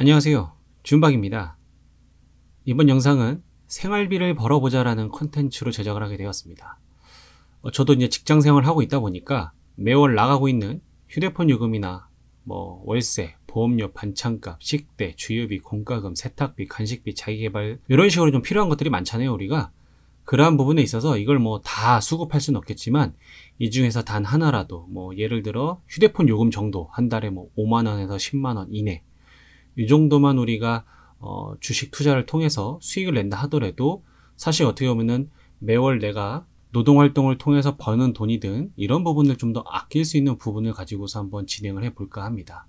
안녕하세요, 준박입니다. 이번 영상은 생활비를 벌어보자 라는 콘텐츠로 제작을 하게 되었습니다. 저도 이제 직장생활을 하고 있다 보니까 매월 나가고 있는 휴대폰 요금이나 월세, 보험료, 반찬값, 식대, 주유비, 공과금, 세탁비, 간식비, 자기계발 이런 식으로 좀 필요한 것들이 많잖아요. 우리가 그러한 부분에 있어서 이걸 다 수급할 수는 없겠지만 이 중에서 단 하나라도 예를 들어 휴대폰 요금 정도 한 달에 5만원에서 10만원 이내 이 정도만 우리가 주식 투자를 통해서 수익을 낸다 하더라도 사실 어떻게 보면은 매월 내가 노동활동을 통해서 버는 돈이든 이런 부분을 좀 더 아낄 수 있는 부분을 가지고서 한번 진행을 해 볼까 합니다.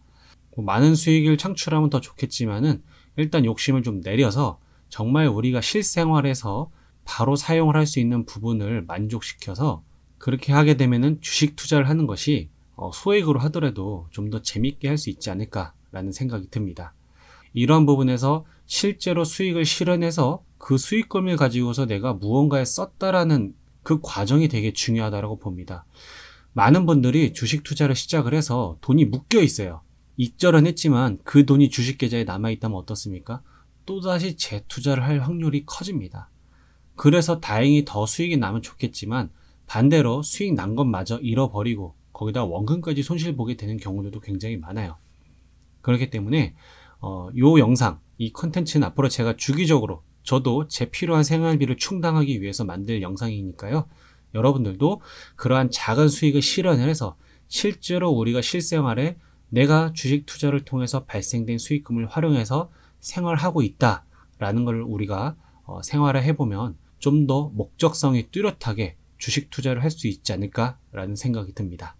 많은 수익을 창출하면 더 좋겠지만은 일단 욕심을 좀 내려서 정말 우리가 실생활에서 바로 사용을 할 수 있는 부분을 만족시켜서 그렇게 하게 되면은 주식 투자를 하는 것이 소액으로 하더라도 좀 더 재밌게 할 수 있지 않을까라는 생각이 듭니다. 이러한 부분에서 실제로 수익을 실현해서 그 수익금을 가지고서 내가 무언가에 썼다라는 그 과정이 되게 중요하다고 봅니다. 많은 분들이 주식 투자를 시작을 해서 돈이 묶여 있어요. 익절은 했지만 그 돈이 주식 계좌에 남아있다면 어떻습니까? 또다시 재투자를 할 확률이 커집니다. 그래서 다행히 더 수익이 나면 좋겠지만 반대로 수익 난 것마저 잃어버리고 거기다 원금까지 손실 보게 되는 경우들도 굉장히 많아요. 그렇기 때문에 요 영상, 이 컨텐츠는 앞으로 제가 주기적으로 저도 제 필요한 생활비를 충당하기 위해서 만들 영상이니까요. 여러분들도 그러한 작은 수익을 실현을 해서 실제로 우리가 실생활에 내가 주식 투자를 통해서 발생된 수익금을 활용해서 생활하고 있다라는 걸 우리가 생활을 해보면 좀 더 목적성이 뚜렷하게 주식 투자를 할 수 있지 않을까라는 생각이 듭니다.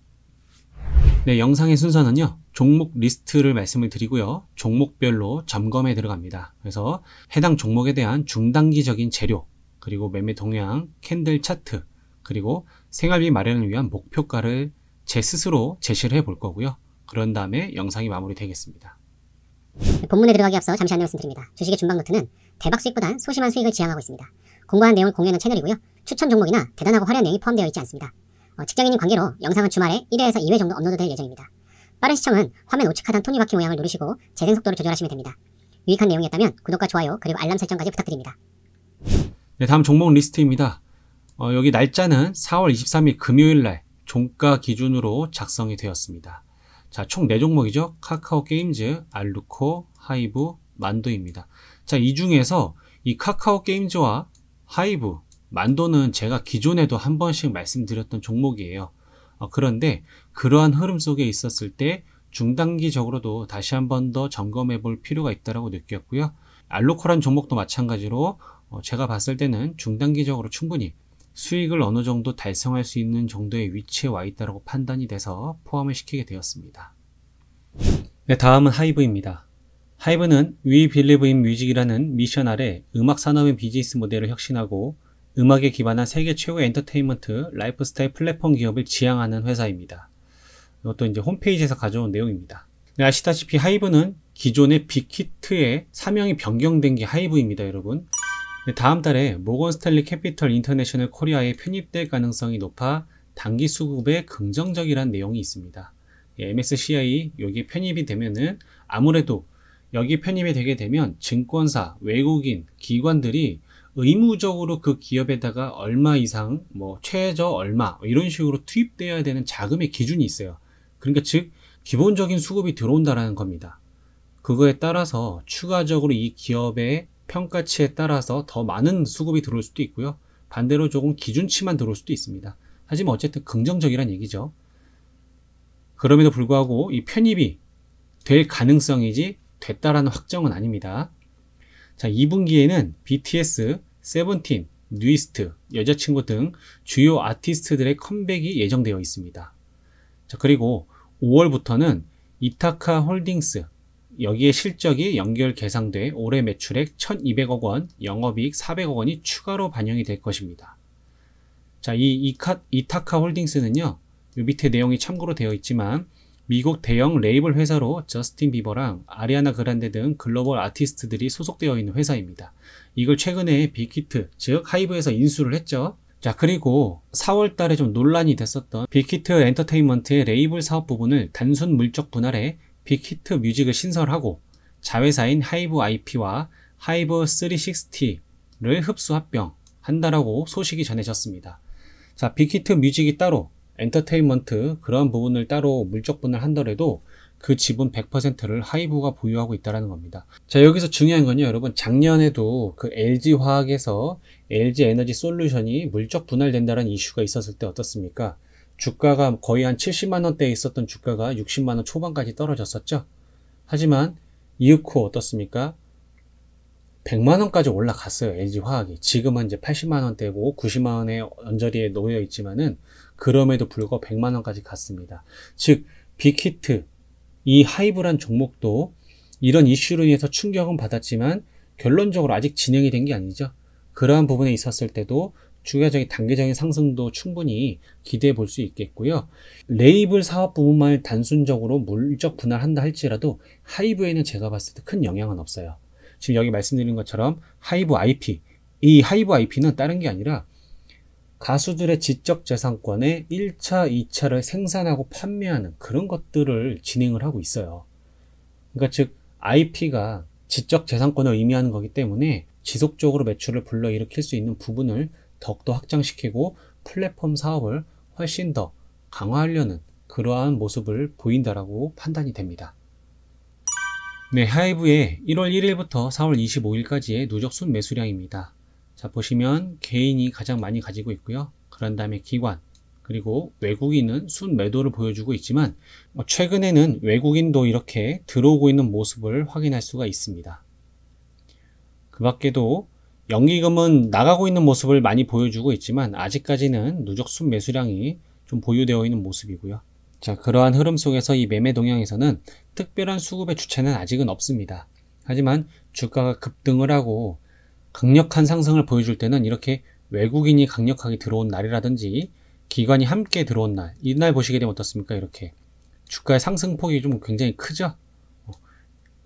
네, 영상의 순서는요. 종목 리스트를 말씀을 드리고요. 종목별로 점검에 들어갑니다. 그래서 해당 종목에 대한 중단기적인 재료, 그리고 매매 동향, 캔들 차트, 그리고 생활비 마련을 위한 목표가를 제 스스로 제시를 해 볼 거고요. 그런 다음에 영상이 마무리되겠습니다. 본문에 들어가기 앞서 잠시 안내 말씀드립니다. 주식의 준박노트는 대박 수익보단 소심한 수익을 지향하고 있습니다. 공부한 내용을 공유하는 채널이고요. 추천 종목이나 대단하고 화려한 내용이 포함되어 있지 않습니다. 직장인인 관계로 영상은 주말에 1회에서 2회 정도 업로드될 예정입니다. 빠른 시청은 화면 우측 하단 톱니바퀴 모양을 누르시고 재생 속도를 조절하시면 됩니다. 유익한 내용이었다면 구독과 좋아요 그리고 알람 설정까지 부탁드립니다. 네, 다음 종목 리스트입니다. 여기 날짜는 4월 23일 금요일날 종가 기준으로 작성이 되었습니다. 자, 총 4종목이죠. 카카오 게임즈, 알루코, 하이브, 만도입니다. 자, 이 중에서 이 카카오 게임즈와 하이브, 만도는 제가 기존에도 한 번씩 말씀드렸던 종목이에요. 그런데 그러한 흐름 속에 있었을 때 중단기적으로도 다시 한 번 더 점검해 볼 필요가 있다고 느꼈고요. 알루코란 종목도 마찬가지로 제가 봤을 때는 중단기적으로 충분히 수익을 어느 정도 달성할 수 있는 정도의 위치에 와 있다고 판단이 돼서 포함을 시키게 되었습니다. 네, 다음은 하이브입니다. 하이브는 We Believe in Music이라는 미션 아래 음악 산업의 비즈니스 모델을 혁신하고 음악에 기반한 세계 최고의 엔터테인먼트 라이프스타일 플랫폼 기업을 지향하는 회사입니다. 이것도 이제 홈페이지에서 가져온 내용입니다. 네, 아시다시피 하이브는 기존의 빅히트의 사명이 변경된 게 하이브입니다, 여러분. 네, 다음 달에 모건 스탠리 캐피털 인터내셔널 코리아에 편입될 가능성이 높아 단기 수급에 긍정적이라는 내용이 있습니다. MSCI 여기 편입이 되면은 아무래도 여기 편입이 되게 되면 증권사, 외국인, 기관들이 의무적으로 그 기업에다가 얼마 이상, 최저 얼마 이런 식으로 투입되어야 되는 자금의 기준이 있어요. 그러니까 즉 기본적인 수급이 들어온다라는 겁니다. 그거에 따라서 추가적으로 이 기업의 평가치에 따라서 더 많은 수급이 들어올 수도 있고요. 반대로 조금 기준치만 들어올 수도 있습니다. 하지만 어쨌든 긍정적이란 얘기죠. 그럼에도 불구하고 이 편입이 될 가능성이지 됐다라는 확정은 아닙니다. 자, 2분기에는 BTS, 세븐틴, 뉴이스트, 여자친구 등 주요 아티스트들의 컴백이 예정되어 있습니다. 자, 그리고 5월부터는 이타카 홀딩스, 여기에 실적이 연결 계상돼 올해 매출액 1200억 원, 영업이익 400억 원이 추가로 반영이 될 것입니다. 자, 이 이타카 홀딩스는요, 요 밑에 내용이 참고로 되어 있지만 미국 대형 레이블 회사로 저스틴 비버랑 아리아나 그란데 등 글로벌 아티스트들이 소속되어 있는 회사입니다. 이걸 최근에 빅히트, 즉 하이브에서 인수를 했죠. 자, 그리고 4월 달에 좀 논란이 됐었던 빅히트 엔터테인먼트의 레이블 사업 부분을 단순 물적 분할해 빅히트 뮤직을 신설하고 자회사인 하이브 IP와 하이브 360를 흡수 합병한다라고 소식이 전해졌습니다. 자, 빅히트 뮤직이 따로 엔터테인먼트 그런 부분을 따로 물적 분할 한더라도 그 지분 100%를 하이브가 보유하고 있다는 겁니다. 자, 여기서 중요한 건요, 여러분. 작년에도 그 LG화학에서 LG에너지솔루션이 물적 분할된다는 이슈가 있었을 때 어떻습니까? 주가가 거의 한 70만원대에 있었던 주가가 60만원 초반까지 떨어졌었죠. 하지만 이윽고 어떻습니까? 100만원까지 올라갔어요. LG화학이. 지금은 이제 80만원대고 90만원의 언저리에 놓여 있지만은 그럼에도 불구하고 100만원까지 갔습니다. 즉 빅히트 이 하이브란 종목도 이런 이슈로 인해서 충격은 받았지만 결론적으로 아직 진행이 된 게 아니죠. 그러한 부분에 있었을 때도 추가적인 단계적인 상승도 충분히 기대해 볼 수 있겠고요. 레이블 사업 부분만 단순적으로 물적 분할한다 할지라도 하이브에는 제가 봤을 때 큰 영향은 없어요. 지금 여기 말씀드린 것처럼 하이브 IP, 이 하이브 IP는 다른 게 아니라 가수들의 지적재산권의 1차, 2차를 생산하고 판매하는 그런 것들을 진행을 하고 있어요. 그러니까 즉 IP가 지적재산권을 의미하는 거기 때문에 지속적으로 매출을 불러일으킬 수 있는 부분을 더욱더 확장시키고 플랫폼 사업을 훨씬 더 강화하려는 그러한 모습을 보인다라고 판단이 됩니다. 네, 하이브의 1월 1일부터 4월 25일까지의 누적 순 매수량입니다. 자, 보시면 개인이 가장 많이 가지고 있고요. 그런 다음에 기관, 그리고 외국인은 순 매도를 보여주고 있지만 최근에는 외국인도 이렇게 들어오고 있는 모습을 확인할 수가 있습니다. 그 밖에도 연기금은 나가고 있는 모습을 많이 보여주고 있지만 아직까지는 누적 순 매수량이 좀 보유되어 있는 모습이고요. 자, 그러한 흐름 속에서 이 매매 동향에서는 특별한 수급의 주체는 아직은 없습니다. 하지만 주가가 급등을 하고 강력한 상승을 보여줄 때는 이렇게 외국인이 강력하게 들어온 날이라든지 기관이 함께 들어온 날, 이날 보시게 되면 어떻습니까? 이렇게 주가의 상승폭이 좀 굉장히 크죠?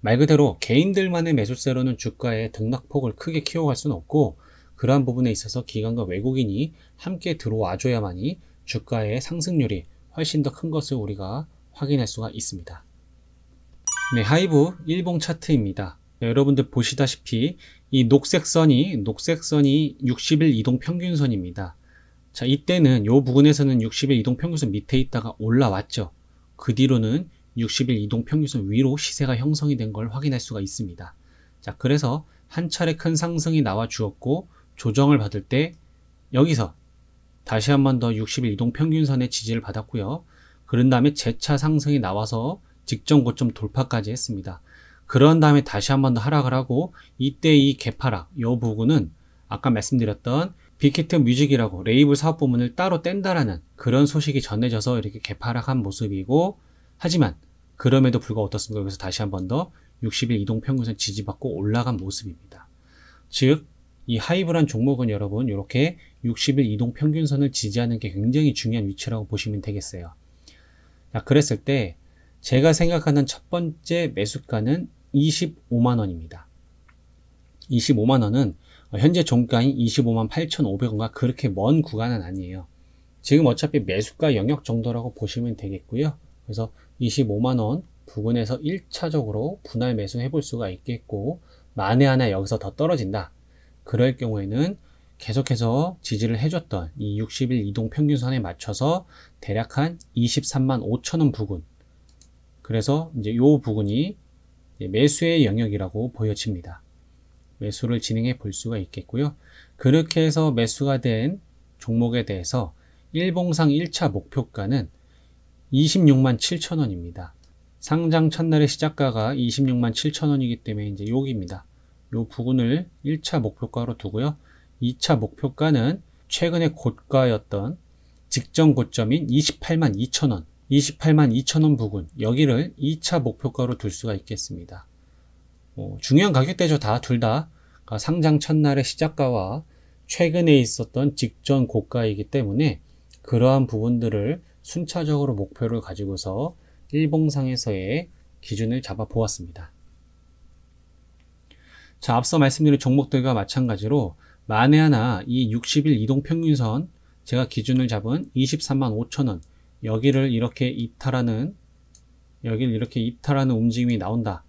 말 그대로 개인들만의 매수세로는 주가의 등락폭을 크게 키워갈 수는 없고 그러한 부분에 있어서 기관과 외국인이 함께 들어와줘야만이 주가의 상승률이 훨씬 더 큰 것을 우리가 확인할 수가 있습니다. 네, 하이브 일봉 차트입니다. 네, 여러분들 보시다시피 이 녹색 선이 60일 이동 평균선입니다. 자, 이때는 이 부분에서는 60일 이동 평균선 밑에 있다가 올라왔죠. 그 뒤로는 60일 이동 평균선 위로 시세가 형성이 된 걸 확인할 수가 있습니다. 자, 그래서 한 차례 큰 상승이 나와 주었고 조정을 받을 때 여기서 다시 한 번 더 60일 이동 평균선의 지지를 받았고요. 그런 다음에 재차 상승이 나와서 직전 고점 돌파까지 했습니다. 그런 다음에 다시 한 번 더 하락을 하고 이때 이 개파락, 이 부분은 아까 말씀드렸던 빅히트 뮤직이라고 레이블 사업 부문을 따로 뗀다라는 그런 소식이 전해져서 이렇게 개파락한 모습이고 하지만 그럼에도 불구하고 어떻습니까? 여기서 다시 한 번 더 60일 이동 평균선 지지받고 올라간 모습입니다. 즉 이 하이브란 종목은 여러분 이렇게 60일 이동 평균선을 지지하는 게 굉장히 중요한 위치라고 보시면 되겠어요. 자, 그랬을 때 제가 생각하는 첫 번째 매수가는 25만원입니다. 25만원은 현재 종가인 25만 8,500원과 그렇게 먼 구간은 아니에요. 지금 어차피 매수가 영역 정도라고 보시면 되겠고요. 그래서 25만원 부근에서 1차적으로 분할 매수해 볼 수가 있겠고 만에 하나 여기서 더 떨어진다. 그럴 경우에는 계속해서 지지를 해줬던 이 60일 이동 평균선에 맞춰서 대략 한 23만 5천원 부근, 그래서 이제 이 부분이 매수의 영역이라고 보여집니다. 매수를 진행해 볼 수가 있겠고요. 그렇게 해서 매수가 된 종목에 대해서 일봉상 1차 목표가는 26만 7천원입니다. 상장 첫날의 시작가가 26만 7천원이기 때문에 이제 여기입니다. 이 부분을 1차 목표가로 두고요. 2차 목표가는 최근의 고가였던 직전 고점인 28만 2천원, 28만 2천원 부근, 여기를 2차 목표가로 둘 수가 있겠습니다. 중요한 가격대죠. 둘 다 상장 첫날의 시작가와 최근에 있었던 직전 고가이기 때문에 그러한 부분들을 순차적으로 목표를 가지고서 일봉상에서의 기준을 잡아 보았습니다. 자, 앞서 말씀드린 종목들과 마찬가지로 만에 하나 이 60일 이동평균선 제가 기준을 잡은 23만 5천원 여기를 이렇게 이탈하는 움직임이 나온다.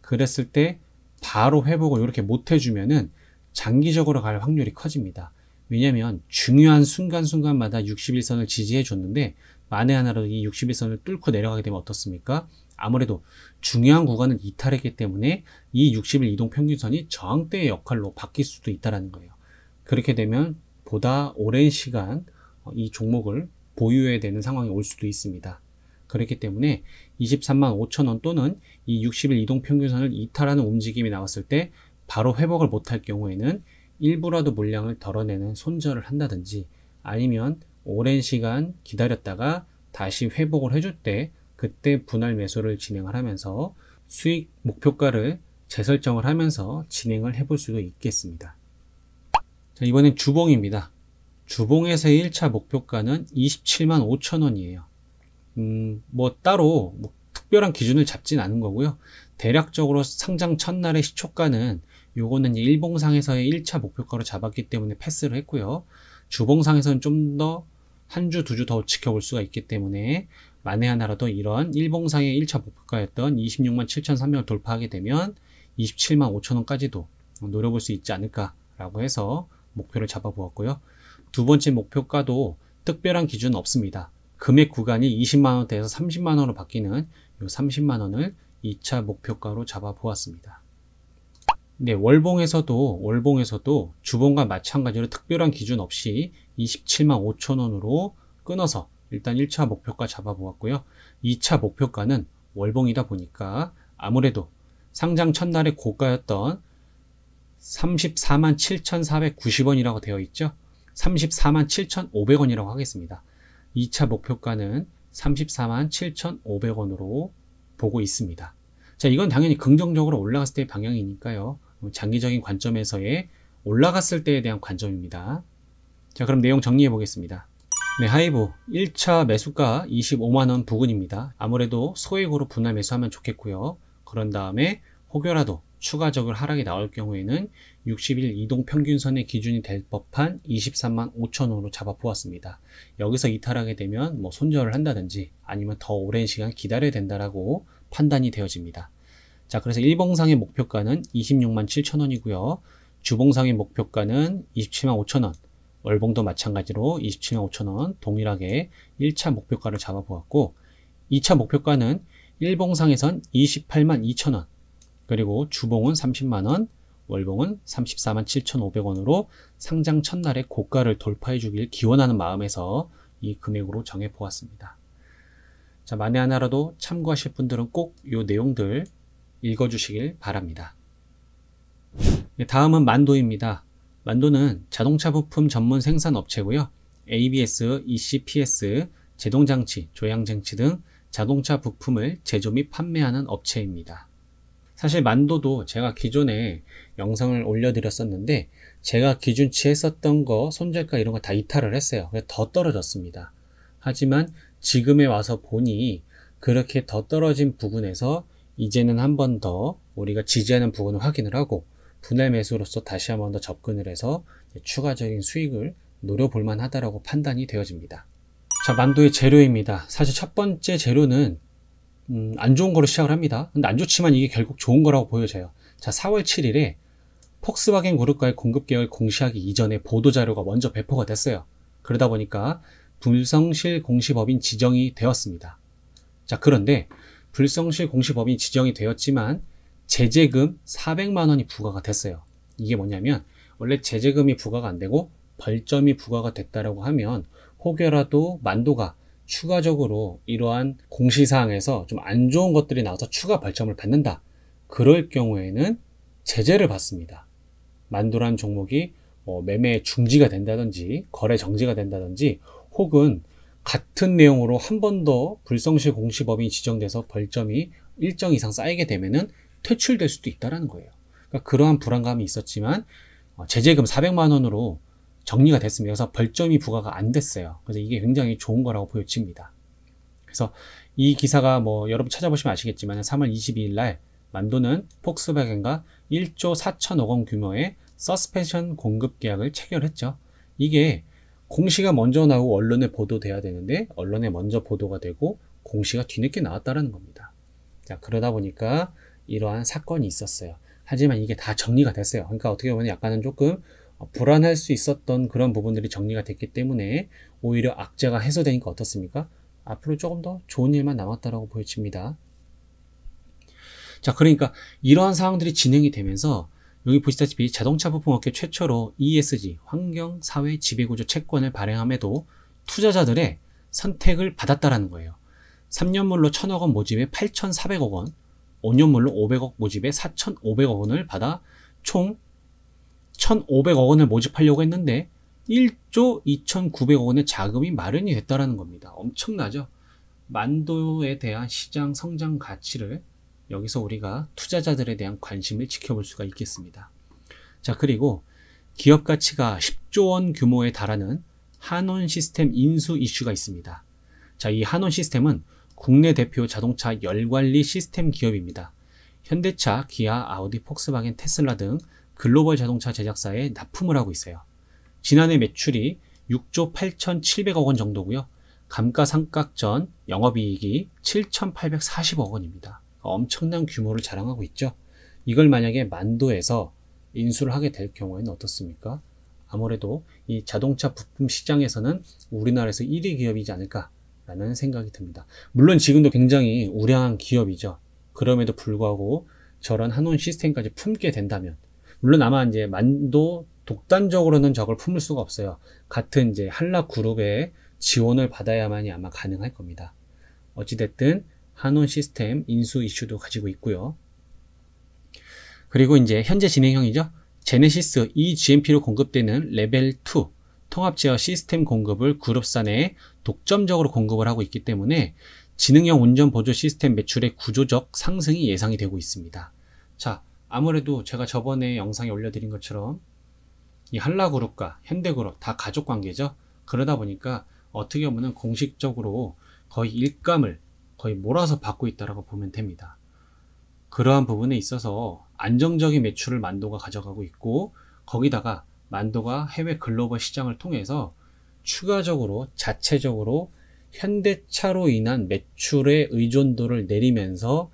그랬을 때 바로 회복을 이렇게 못 해주면은 장기적으로 갈 확률이 커집니다. 왜냐면 중요한 순간순간마다 61선을 지지해 줬는데 만에 하나라도 이 61선을 뚫고 내려가게 되면 어떻습니까? 아무래도 중요한 구간은 이탈했기 때문에 이 60일 이동평균선이 저항대의 역할로 바뀔 수도 있다는 거예요. 그렇게 되면 보다 오랜 시간 이 종목을 보유해야 되는 상황이 올 수도 있습니다. 그렇기 때문에 23만 5천 원 또는 이 60일 이동평균선을 이탈하는 움직임이 나왔을 때 바로 회복을 못할 경우에는 일부라도 물량을 덜어내는 손절을 한다든지 아니면 오랜 시간 기다렸다가 다시 회복을 해줄 때 그때 분할 매수를 진행을 하면서 수익 목표가를 재설정을 하면서 진행을 해볼 수도 있겠습니다. 자, 이번엔 주봉입니다. 주봉에서의 1차 목표가는 27만 5천 원이에요. 뭐 따로 특별한 기준을 잡진 않은 거고요. 대략적으로 상장 첫날의 시초가는 요거는 일봉상에서의 1차 목표가로 잡았기 때문에 패스를 했고요. 주봉상에서는 좀 더 한 주, 두 주 더 지켜볼 수가 있기 때문에 만에 하나라도 이런 일봉상의 1차 목표가였던 26만 7,300을 돌파하게 되면 27만 5천 원까지도 노려볼 수 있지 않을까라고 해서 목표를 잡아보았고요. 두 번째 목표가도 특별한 기준은 없습니다. 금액 구간이 20만원대에서 30만원으로 바뀌는 이 30만원을 2차 목표가로 잡아보았습니다. 네, 월봉에서도 주봉과 마찬가지로 특별한 기준 없이 27만 5천원으로 끊어서 일단 1차 목표가 잡아보았고요. 2차 목표가는 월봉이다 보니까 아무래도 상장 첫날의 고가였던 34만 7,490원이라고 되어 있죠. 34만 7,500원이라고 하겠습니다. 2차 목표가는 34만 7,500원으로 보고 있습니다. 자, 이건 당연히 긍정적으로 올라갔을 때의 방향이니까요. 장기적인 관점에서의 올라갔을 때에 대한 관점입니다. 자, 그럼 내용 정리해 보겠습니다. 네, 하이브 1차 매수가 25만원 부근입니다. 아무래도 소액으로 분할 매수하면 좋겠고요. 그런 다음에 혹여라도 추가적으로 하락이 나올 경우에는 60일 이동평균선의 기준이 될 법한 23만 5천원으로 잡아보았습니다. 여기서 이탈하게 되면 뭐 손절을 한다든지 아니면 더 오랜 시간 기다려야 된다라고 판단이 되어집니다. 자, 그래서 일봉상의 목표가는 26만 7천원이고요. 주봉상의 목표가는 27만 5천원, 월봉도 마찬가지로 27만 5천원 동일하게 1차 목표가를 잡아보았고 2차 목표가는 일봉상에선 28만 2천원, 그리고 주봉은 30만원, 월봉은 34만 7,500원으로 상장 첫날의 고가를 돌파해 주길 기원하는 마음에서 이 금액으로 정해 보았습니다. 자, 만에 하나라도 참고하실 분들은 꼭 이 내용들 읽어주시길 바랍니다. 네, 다음은 만도입니다. 만도는 자동차 부품 전문 생산 업체고요. ABS, ECPS, 제동장치, 조향장치 등 자동차 부품을 제조 및 판매하는 업체입니다. 사실 만도도 제가 기존에 영상을 올려드렸었는데 제가 기준치 했었던 거 손절가 이런 거 다 이탈을 했어요. 그래서 더 떨어졌습니다. 하지만 지금에 와서 보니 그렇게 더 떨어진 부분에서 이제는 한 번 더 우리가 지지하는 부분을 확인을 하고 분할 매수로서 다시 한 번 더 접근을 해서 추가적인 수익을 노려볼 만하다라고 판단이 되어집니다. 자, 만도의 재료입니다. 사실 첫 번째 재료는 안 좋은 거로 시작을 합니다. 근데 안 좋지만 이게 결국 좋은 거라고 보여져요. 자, 4월 7일에 폭스바겐 그룹과의 공급 계약을 공시하기 이전에 보도자료가 먼저 배포가 됐어요. 그러다 보니까 불성실 공시법인 지정이 되었습니다. 자, 그런데 불성실 공시법인 지정이 되었지만 제재금 400만원이 부과가 됐어요. 이게 뭐냐면 원래 제재금이 부과가 안 되고 벌점이 부과가 됐다라고 하면 혹여라도 만도가 추가적으로 이러한 공시사항에서 좀 안 좋은 것들이 나와서 추가 벌점을 받는다. 그럴 경우에는 제재를 받습니다. 만도란 종목이 매매 중지가 된다든지 거래 정지가 된다든지 혹은 같은 내용으로 한 번 더 불성실 공시법인이 지정돼서 벌점이 일정 이상 쌓이게 되면은 퇴출될 수도 있다는 거예요. 그러니까 그러한 불안감이 있었지만 제재금 400만원으로 정리가 됐습니다. 그래서 벌점이 부과가 안 됐어요. 그래서 이게 굉장히 좋은 거라고 보여집니다. 그래서 이 기사가 뭐 여러분 찾아보시면 아시겠지만 3월 22일 날 만도는 폭스바겐과 1조 4천억 원 규모의 서스펜션 공급 계약을 체결했죠. 이게 공시가 먼저 나오고 언론에 보도돼야 되는데 언론에 먼저 보도가 되고 공시가 뒤늦게 나왔다는 겁니다. 자, 그러다 보니까 이러한 사건이 있었어요. 하지만 이게 다 정리가 됐어요. 그러니까 어떻게 보면 약간은 조금 불안할 수 있었던 그런 부분들이 정리가 됐기 때문에 오히려 악재가 해소되니까 어떻습니까? 앞으로 조금 더 좋은 일만 남았다라고 보여집니다. 자, 그러니까 이러한 상황들이 진행이 되면서 여기 보시다시피 자동차 부품업계 최초로 ESG, 환경, 사회, 지배구조 채권을 발행함에도 투자자들의 선택을 받았다라는 거예요. 3년물로 1,000억 원 모집에 8,400억 원, 5년물로 500억 모집에 4,500억 원을 받아 총 1,500억 원을 모집하려고 했는데 1조 2,900억 원의 자금이 마련이 됐다라는 겁니다. 엄청나죠? 만도에 대한 시장 성장 가치를 여기서 우리가 투자자들에 대한 관심을 지켜볼 수가 있겠습니다. 자, 그리고 기업 가치가 10조 원 규모에 달하는 한온 시스템 인수 이슈가 있습니다. 자, 이 한온 시스템은 국내 대표 자동차 열관리 시스템 기업입니다. 현대차, 기아, 아우디, 폭스바겐, 테슬라 등 글로벌 자동차 제작사에 납품을 하고 있어요. 지난해 매출이 6조 8,700억 원 정도고요. 감가상각전 영업이익이 7,840억 원입니다. 엄청난 규모를 자랑하고 있죠. 이걸 만약에 만도에서 인수를 하게 될 경우에는 어떻습니까? 아무래도 이 자동차 부품 시장에서는 우리나라에서 1위 기업이지 않을까라는 생각이 듭니다. 물론 지금도 굉장히 우량한 기업이죠. 그럼에도 불구하고 저런 한온 시스템까지 품게 된다면, 물론 아마 이제 만도 독단적으로는 저걸 품을 수가 없어요. 같은 이제 한라그룹의 지원을 받아야만이 아마 가능할 겁니다. 어찌됐든 한온 시스템 인수 이슈도 가지고 있고요. 그리고 이제 현재 진행형이죠. 제네시스 eGMP로 공급되는 레벨 2 통합 제어 시스템 공급을 그룹사 내에 독점적으로 공급을 하고 있기 때문에 지능형 운전 보조 시스템 매출의 구조적 상승이 예상이 되고 있습니다. 자, 아무래도 제가 저번에 영상에 올려드린 것처럼 이 한라그룹과 현대그룹 다 가족 관계죠. 그러다 보니까 어떻게 보면 공식적으로 거의 일감을 거의 몰아서 받고 있다고 보면 됩니다. 그러한 부분에 있어서 안정적인 매출을 만도가 가져가고 있고, 거기다가 만도가 해외 글로벌 시장을 통해서 추가적으로 자체적으로 현대차로 인한 매출의 의존도를 내리면서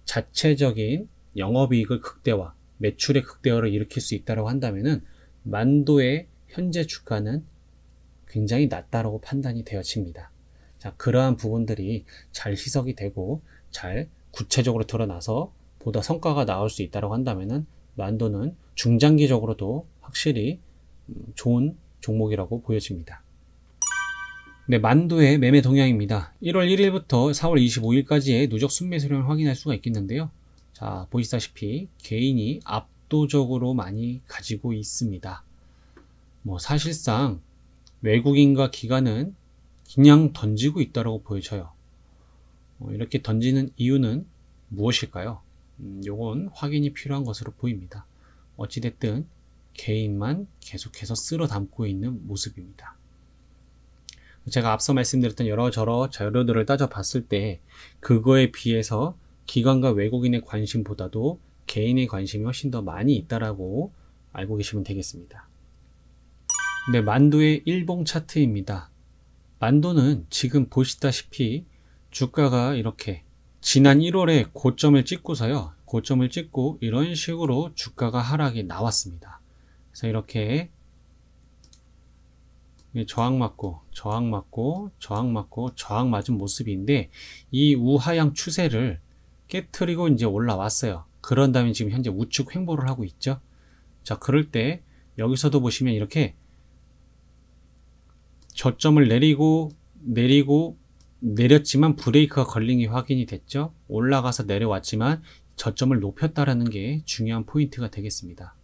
자체적인 영업이익을 극대화, 매출의 극대화를 일으킬 수 있다고 한다면은 만도의 현재 주가는 굉장히 낮다라고 판단이 되어집니다. 자, 그러한 부분들이 잘 희석이 되고 잘 구체적으로 드러나서 보다 성과가 나올 수 있다고 한다면은 만도는 중장기적으로도 확실히 좋은 종목이라고 보여집니다. 네, 만도의 매매 동향입니다. 1월 1일부터 4월 25일까지의 누적 순매수량을 확인할 수가 있겠는데요. 자, 보시다시피 개인이 압도적으로 많이 가지고 있습니다. 사실상 외국인과 기관은 그냥 던지고 있다고 보여져요. 이렇게 던지는 이유는 무엇일까요? 요건 확인이 필요한 것으로 보입니다. 어찌됐든 개인만 계속해서 쓸어 담고 있는 모습입니다. 제가 앞서 말씀드렸던 여러저러 자료들을 따져봤을 때 그거에 비해서 기관과 외국인의 관심보다도 개인의 관심이 훨씬 더 많이 있다라고 알고 계시면 되겠습니다. 네, 만도의 일봉 차트입니다. 만도는 지금 보시다시피 주가가 이렇게 지난 1월에 고점을 찍고서요. 고점을 찍고 이런 식으로 주가가 하락이 나왔습니다. 그래서 이렇게 저항 맞고 저항 맞고 저항 맞고 저항 맞은 모습인데 이 우하향 추세를 깨트리고 이제 올라왔어요. 그런 다음에 지금 현재 우측 횡보를 하고 있죠. 자, 그럴 때 여기서도 보시면 이렇게 저점을 내렸지만 브레이크가 걸린 게 확인이 됐죠. 올라가서 내려왔지만 저점을 높였다라는 게 중요한 포인트가 되겠습니다.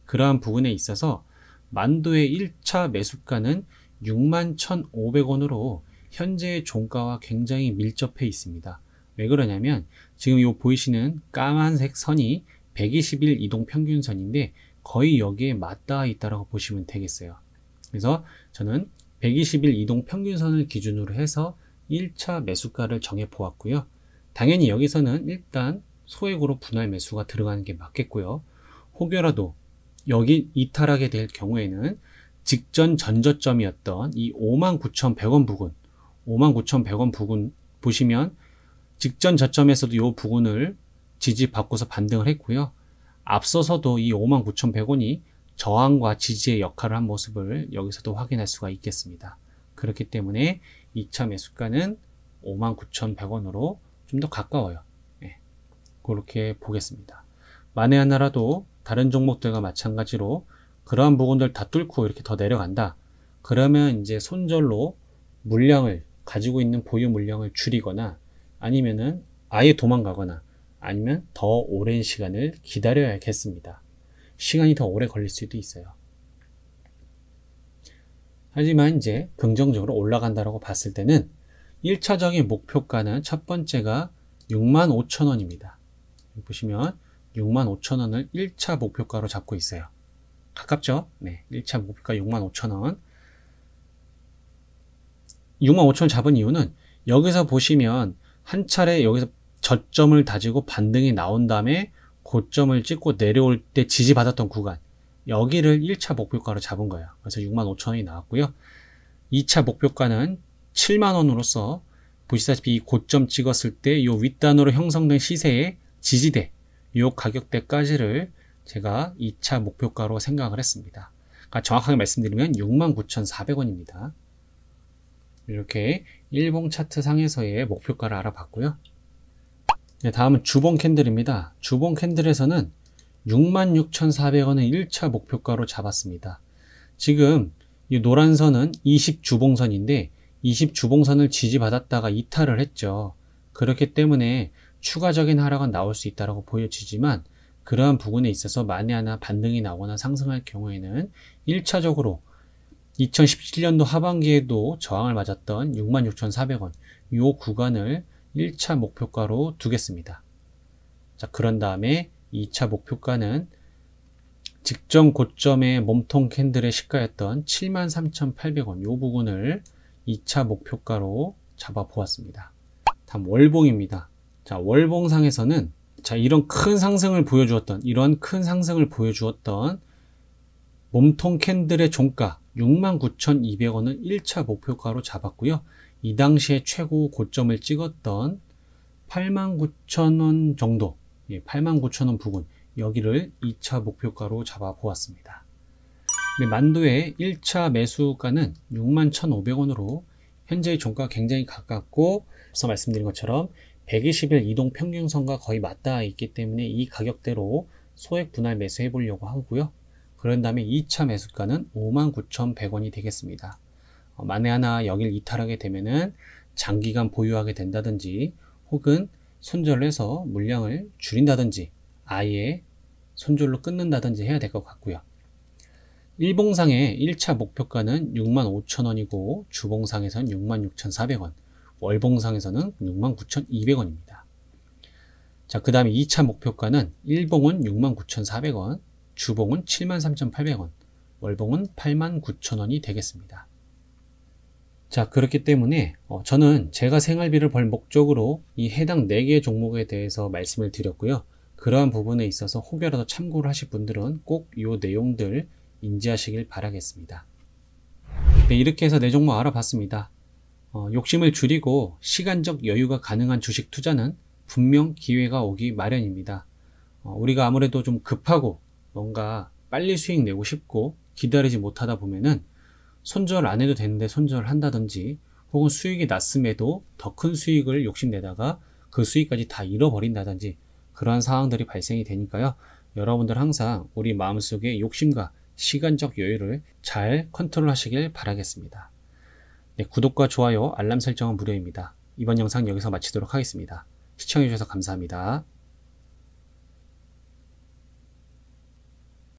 그러한 부분에 있어서 만도의 1차 매수가는 61,500원으로 현재의 종가와 굉장히 밀접해 있습니다. 왜 그러냐면 지금 이 보이시는 까만색 선이 120일 이동 평균선인데 거의 여기에 맞닿아 있다고 보시면 되겠어요. 그래서 저는 120일 이동 평균선을 기준으로 해서 1차 매수가를 정해 보았고요. 당연히 여기서는 일단 소액으로 분할 매수가 들어가는 게 맞겠고요. 혹여라도 여기 이탈하게 될 경우에는 직전 전저점이었던 이 59,100원 부근, 59,100원 부근 보시면 직전 저점에서도 이 부근을 지지받고서 반등을 했고요. 앞서서도 이 59,100원이 저항과 지지의 역할을 한 모습을 여기서도 확인할 수가 있겠습니다. 그렇기 때문에 2차 매수가는 59,100원으로 좀 더 가까워요. 네, 그렇게 보겠습니다. 만에 하나라도 다른 종목들과 마찬가지로 그러한 부분들 다 뚫고 이렇게 더 내려간다. 그러면 이제 손절로 물량을 가지고 있는 보유 물량을 줄이거나 아니면은 아예 도망가거나 아니면 더 오랜 시간을 기다려야겠습니다. 시간이 더 오래 걸릴 수도 있어요. 하지만 이제 긍정적으로 올라간다라고 봤을 때는 1차적인 목표가는 첫 번째가 65,000원입니다. 보시면 65,000원을 1차 목표가로 잡고 있어요. 가깝죠? 네, 1차 목표가 65,000원. 65,000원 잡은 이유는 여기서 보시면 한 차례 여기서 저점을 다지고 반등이 나온 다음에 고점을 찍고 내려올 때 지지받았던 구간, 여기를 1차 목표가로 잡은 거예요. 그래서 65,000원이 나왔고요. 2차 목표가는 7만원으로서 보시다시피 이 고점 찍었을 때 이 윗단으로 형성된 시세의 지지대, 이 가격대까지를 제가 2차 목표가로 생각을 했습니다. 그러니까 정확하게 말씀드리면 69,400원입니다. 이렇게 일봉 차트 상에서의 목표가를 알아봤고요. 네, 다음은 주봉 캔들입니다. 주봉 캔들에서는 66,400원을 1차 목표가로 잡았습니다. 지금 이 노란 선은 20주봉선인데 20주봉선을 지지받았다가 이탈을 했죠. 그렇기 때문에 추가적인 하락은 나올 수 있다고 보여지지만 그러한 부분에 있어서 만에 하나 반등이 나거나 상승할 경우에는 1차적으로 2017년도 하반기에도 저항을 맞았던 66,400원 이 구간을 1차 목표가로 두겠습니다. 자, 그런 다음에 2차 목표가는 직전 고점의 몸통 캔들의 시가였던 73,800원 이 부분을 2차 목표가로 잡아 보았습니다. 다음 월봉입니다. 자, 월봉상에서는 이런 큰 상승을 보여주었던 몸통 캔들의 종가 69,200원을 1차 목표가로 잡았고요. 이 당시에 최고 고점을 찍었던 89,000원 정도, 89,000원 부근, 여기를 2차 목표가로 잡아 보았습니다. 만두의 1차 매수가는 61,500원으로 현재의 종가가 굉장히 가깝고 앞서 말씀드린 것처럼 120일 이동 평균선과 거의 맞닿아 있기 때문에 이 가격대로 소액 분할 매수해 보려고 하고요. 그런 다음에 2차 매수가는 59,100원이 되겠습니다. 만에 하나 여길 이탈하게 되면은 장기간 보유하게 된다든지 혹은 손절을 해서 물량을 줄인다든지 아예 손절로 끊는다든지 해야 될 것 같고요. 일봉상의 1차 목표가는 65,000원이고 주봉상에서는 66,400원, 월봉상에서는 69,200원입니다. 자, 그 다음에 2차 목표가는 일봉은 69,400원, 주봉은 73,800원, 월봉은 89,000원이 되겠습니다. 자, 그렇기 때문에 저는 제가 생활비를 벌 목적으로 이 해당 4개의 종목에 대해서 말씀을 드렸고요. 그러한 부분에 있어서 혹여라도 참고를 하실 분들은 꼭 이 내용들 인지하시길 바라겠습니다. 네, 이렇게 해서 4종목 알아봤습니다. 욕심을 줄이고 시간적 여유가 가능한 주식 투자는 분명 기회가 오기 마련입니다. 우리가 아무래도 좀 급하고 뭔가 빨리 수익 내고 싶고 기다리지 못하다 보면은 손절 안 해도 되는데 손절을 한다든지 혹은 수익이 났음에도 더 큰 수익을 욕심내다가 그 수익까지 다 잃어버린다든지 그러한 상황들이 발생이 되니까요. 여러분들 항상 우리 마음속에 욕심과 시간적 여유를 잘 컨트롤 하시길 바라겠습니다. 네, 구독과 좋아요, 알람 설정은 무료입니다. 이번 영상 여기서 마치도록 하겠습니다. 시청해주셔서 감사합니다.